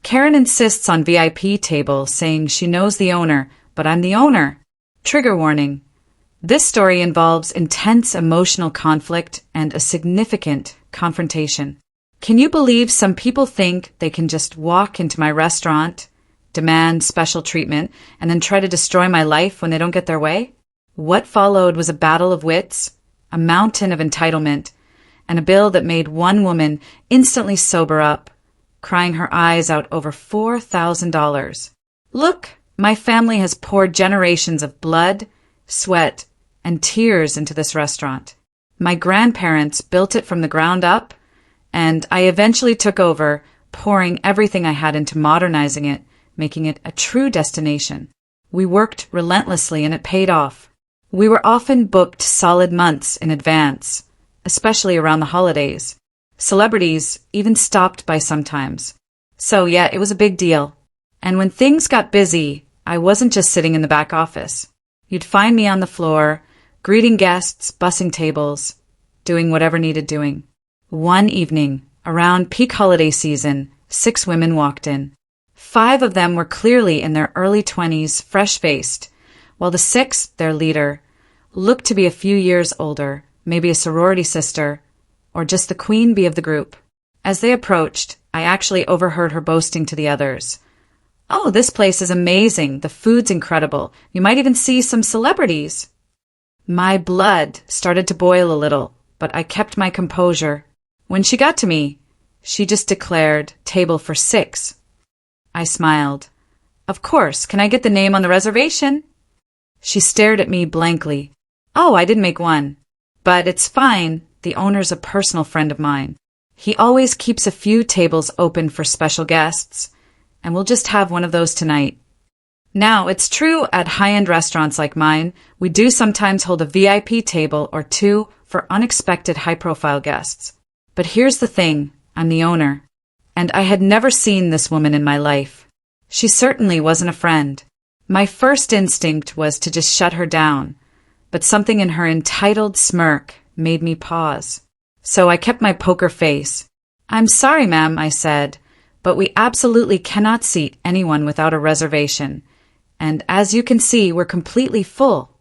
Karen insists on VIP table, saying she knows the owner, but I'm the owner. Trigger warning. This story involves intense emotional conflict and a significant confrontation. Can you believe some people think they can just walk into my restaurant, demand special treatment, and then try to destroy my life when they don't get their way? What followed was a battle of wits, a mountain of entitlement, and a bill that made one woman instantly sober up, crying her eyes out over $4,000. Look, my family has poured generations of blood, sweat, and tears into this restaurant. My grandparents built it from the ground up, and I eventually took over, pouring everything I had into modernizing it, making it a true destination. We worked relentlessly and it paid off. We were often booked solid months in advance, especially around the holidays. Celebrities even stopped by sometimes. So yeah, it was a big deal. And when things got busy, I wasn't just sitting in the back office. You'd find me on the floor, greeting guests, bussing tables, doing whatever needed doing. One evening, around peak holiday season, 6 women walked in. 5 of them were clearly in their early 20s, fresh-faced, while the 6th, their leader, looked to be a few years older, maybe a sorority sister, or just the queen bee of the group. As they approached, I actually overheard her boasting to the others. "Oh, this place is amazing. The food's incredible. You might even see some celebrities." My blood started to boil a little, but I kept my composure. When she got to me, she just declared, "Table for 6. I smiled. "Of course, can I get the name on the reservation?" She stared at me blankly. "Oh, I didn't make one. But it's fine. The owner's a personal friend of mine. He always keeps a few tables open for special guests, and we'll just have one of those tonight." Now, it's true at high-end restaurants like mine, we do sometimes hold a VIP table or 2 for unexpected high-profile guests. But here's the thing, I'm the owner, and I had never seen this woman in my life. She certainly wasn't a friend. My first instinct was to just shut her down, but something in her entitled smirk made me pause. So I kept my poker face. "I'm sorry, ma'am," I said, "but we absolutely cannot seat anyone without a reservation. And as you can see, we're completely full."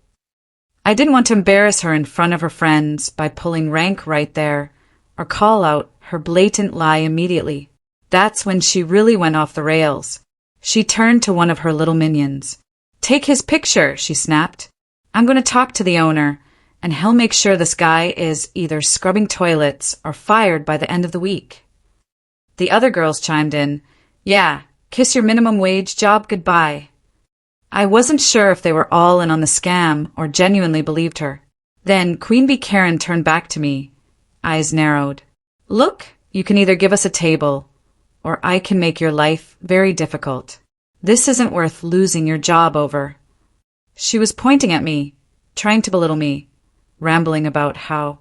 I didn't want to embarrass her in front of her friends by pulling rank right there, or call out her blatant lie immediately. That's when she really went off the rails. She turned to one of her little minions. "Take his picture," she snapped. "I'm going to talk to the owner, and he'll make sure this guy is either scrubbing toilets or fired by the end of the week." The other girls chimed in, "Yeah, kiss your minimum wage job goodbye." I wasn't sure if they were all in on the scam or genuinely believed her. Then Queen Bee Karen turned back to me, eyes narrowed. "Look, you can either give us a table, or I can make your life very difficult. This isn't worth losing your job over." She was pointing at me, trying to belittle me, rambling about how,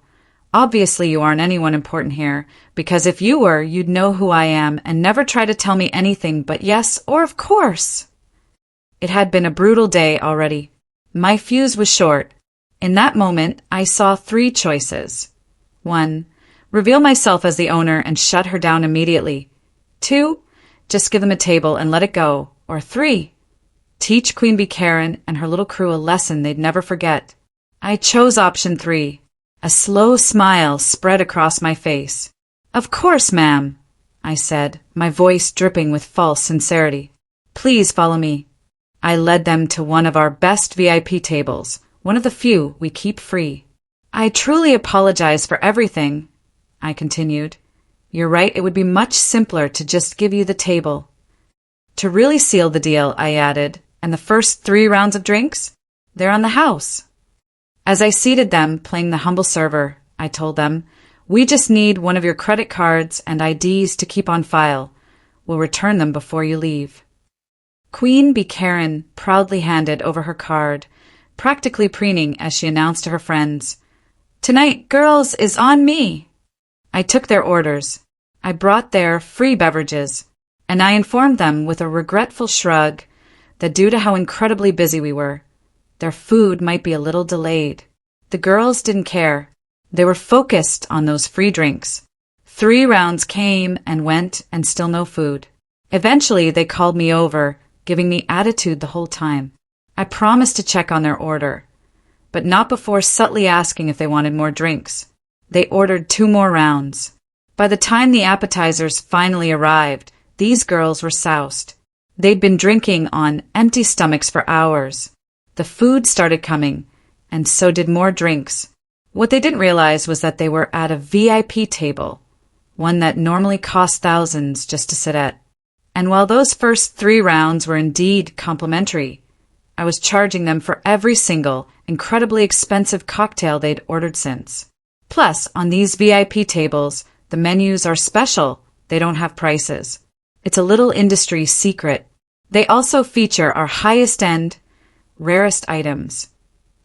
"Obviously you aren't anyone important here, because if you were, you'd know who I am and never try to tell me anything but yes or of course." It had been a brutal day already. My fuse was short. In that moment, I saw 3 choices. 1. Reveal myself as the owner and shut her down immediately. 2. Just give them a table and let it go. Or 3. Teach Queen Bee Karen and her little crew a lesson they'd never forget. I chose option 3. A slow smile spread across my face. "Of course, ma'am," I said, my voice dripping with false sincerity. "Please follow me." I led them to one of our best VIP tables, one of the few we keep free. "I truly apologize for everything," I continued. "You're right, it would be much simpler to just give you the table." To really seal the deal, I added, "And the first 3 rounds of drinks? They're on the house." As I seated them, playing the humble server, I told them, "We just need one of your credit cards and IDs to keep on file. We'll return them before you leave." Queen Bee Karen proudly handed over her card, practically preening as she announced to her friends, "Tonight, girls, is on me." I took their orders. I brought their free beverages, and I informed them with a regretful shrug that due to how incredibly busy we were, their food might be a little delayed. The girls didn't care. They were focused on those free drinks. 3 rounds came and went and still no food. Eventually, they called me over, giving me attitude the whole time. I promised to check on their order, but not before subtly asking if they wanted more drinks. They ordered 2 more rounds. By the time the appetizers finally arrived, these girls were soused. They'd been drinking on empty stomachs for hours. The food started coming, and so did more drinks. What they didn't realize was that they were at a VIP table, one that normally costs thousands just to sit at. And while those first 3 rounds were indeed complimentary, I was charging them for every single, incredibly expensive cocktail they'd ordered since. Plus, on these VIP tables, the menus are special. They don't have prices. It's a little industry secret. They also feature our highest-end, rarest items.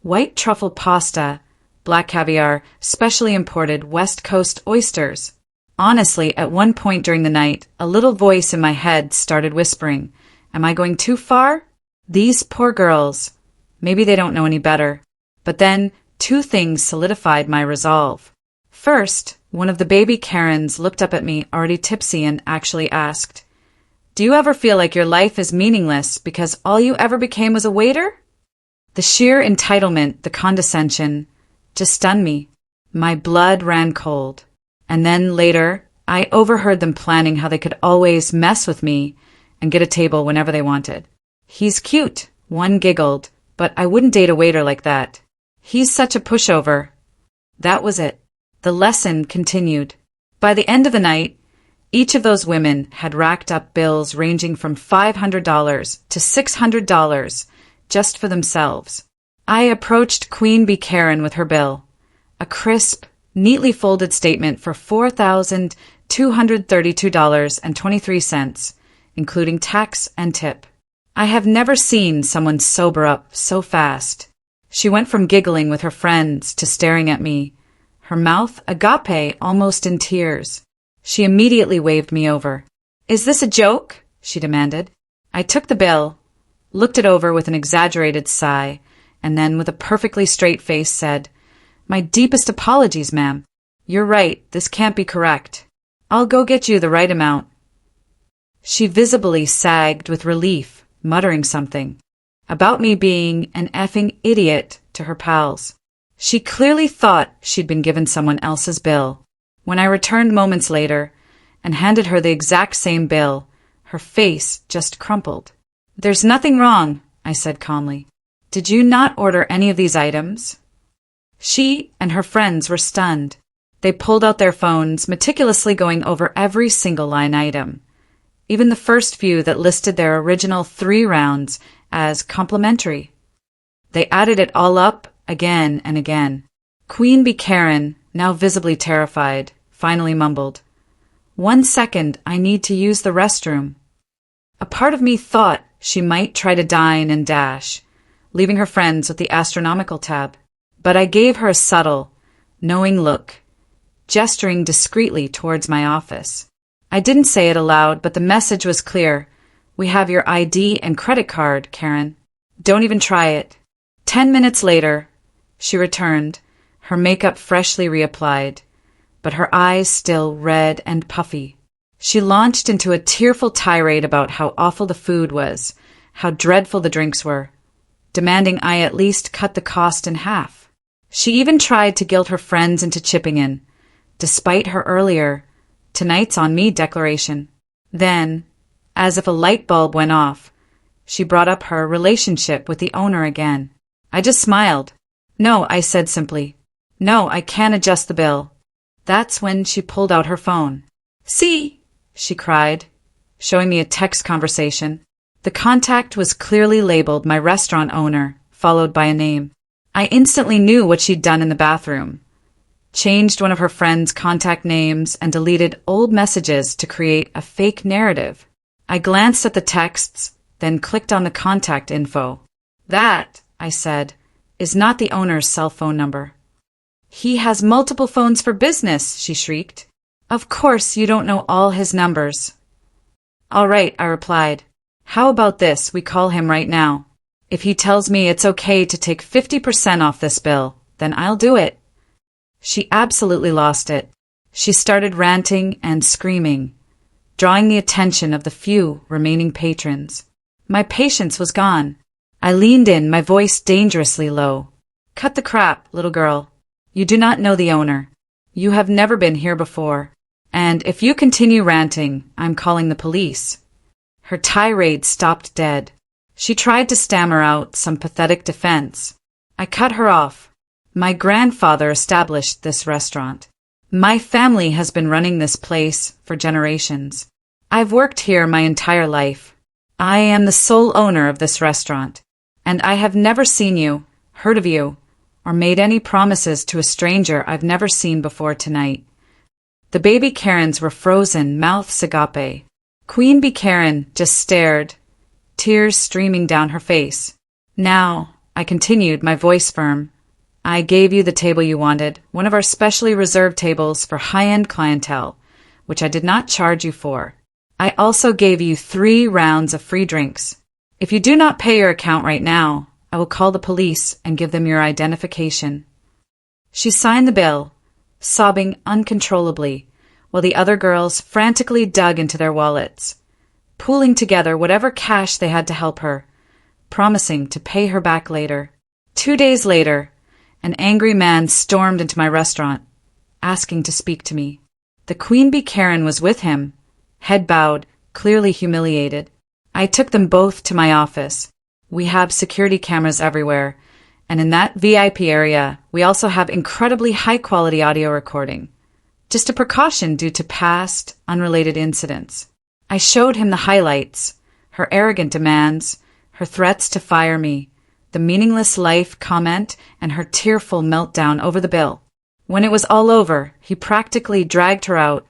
White truffle pasta, black caviar, specially imported West Coast oysters. Honestly, at one point during the night, a little voice in my head started whispering, "Am I going too far? These poor girls. Maybe they don't know any better." But then, 2 things solidified my resolve. First, one of the baby Karens looked up at me already tipsy and actually asked, "Do you ever feel like your life is meaningless because all you ever became was a waiter?" The sheer entitlement, the condescension, just stunned me. My blood ran cold. And then later, I overheard them planning how they could always mess with me and get a table whenever they wanted. "He's cute," one giggled, "but I wouldn't date a waiter like that. He's such a pushover." That was it. The lesson continued. By the end of the night, each of those women had racked up bills ranging from $500 to $600 just for themselves. I approached Queen Bee Karen with her bill, a crisp, neatly folded statement for $4,232.23, including tax and tip. I have never seen someone sober up so fast. She went from giggling with her friends to staring at me, her mouth agape almost in tears. She immediately waved me over. "Is this a joke?" she demanded. I took the bill, looked it over with an exaggerated sigh, and then with a perfectly straight face said, "My deepest apologies, ma'am. You're right, this can't be correct. I'll go get you the right amount." She visibly sagged with relief, muttering something about me being an effing idiot to her pals. She clearly thought she'd been given someone else's bill. When I returned moments later and handed her the exact same bill, her face just crumpled. "There's nothing wrong," I said calmly. "Did you not order any of these items?" She and her friends were stunned. They pulled out their phones, meticulously going over every single line item, even the first few that listed their original 3 rounds as complimentary. They added it all up again and again. Queen Bee Karen, now visibly terrified, finally mumbled, "1 second, I need to use the restroom." A part of me thought she might try to dine and dash, leaving her friends with the astronomical tab. But I gave her a subtle, knowing look, gesturing discreetly towards my office. I didn't say it aloud, but the message was clear. "We have your ID and credit card, Karen. Don't even try it." 10 minutes later, she returned, her makeup freshly reapplied, but her eyes still red and puffy. She launched into a tearful tirade about how awful the food was, how dreadful the drinks were, demanding I at least cut the cost in half. She even tried to guilt her friends into chipping in, despite her earlier, "Tonight's on me" declaration. Then, as if a light bulb went off, she brought up her relationship with the owner again. I just smiled. "No," I said simply. "No, I can't adjust the bill." That's when she pulled out her phone. "See?" she cried, showing me a text conversation. The contact was clearly labeled my restaurant owner, followed by a name. I instantly knew what she'd done in the bathroom. Changed one of her friends' contact names and deleted old messages to create a fake narrative. I glanced at the texts, then clicked on the contact info. "That," I said, "is not the owner's cell phone number." "He has multiple phones for business," she shrieked. "Of course you don't know all his numbers." "All right," I replied. "How about this? We call him right now. If he tells me it's okay to take 50% off this bill, then I'll do it." She absolutely lost it. She started ranting and screaming, drawing the attention of the few remaining patrons. My patience was gone. I leaned in, my voice dangerously low. "Cut the crap, little girl. You do not know the owner. You have never been here before. And if you continue ranting, I'm calling the police." Her tirade stopped dead. She tried to stammer out some pathetic defense. I cut her off. "My grandfather established this restaurant. My family has been running this place for generations. I've worked here my entire life. I am the sole owner of this restaurant, and I have never seen you, heard of you, or made any promises to a stranger I've never seen before tonight." The baby Karens were frozen, mouths agape. Queen Bee Karen just stared, tears streaming down her face. "Now," I continued, my voice firm, "I gave you the table you wanted, one of our specially reserved tables for high-end clientele, which I did not charge you for. I also gave you 3 rounds of free drinks. If you do not pay your account right now, I will call the police and give them your identification." She signed the bill, sobbing uncontrollably, while the other girls frantically dug into their wallets, pooling together whatever cash they had to help her, promising to pay her back later. 2 days later, an angry man stormed into my restaurant, asking to speak to me. The Queen Bee Karen was with him, head bowed, clearly humiliated. I took them both to my office. We have security cameras everywhere, and in that VIP area, we also have incredibly high-quality audio recording. Just a precaution due to past, unrelated incidents. I showed him the highlights, her arrogant demands, her threats to fire me, the meaningless life comment, and her tearful meltdown over the bill. When it was all over, he practically dragged her out,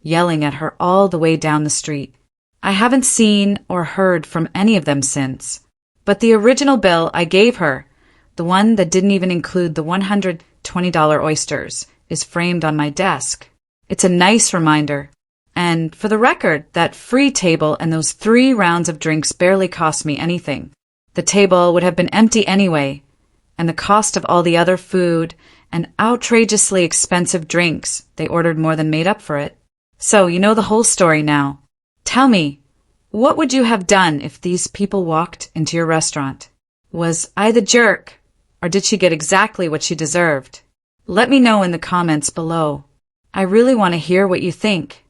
yelling at her all the way down the street. I haven't seen or heard from any of them since. But the original bill I gave her, the one that didn't even include the $120 oysters, is framed on my desk. It's a nice reminder. And for the record, that free table and those 3 rounds of drinks barely cost me anything. The table would have been empty anyway, and the cost of all the other food and outrageously expensive drinks they ordered more than made up for it. So you know the whole story now. Tell me, what would you have done if these people walked into your restaurant? Was I the jerk, or did she get exactly what she deserved? Let me know in the comments below. I really want to hear what you think.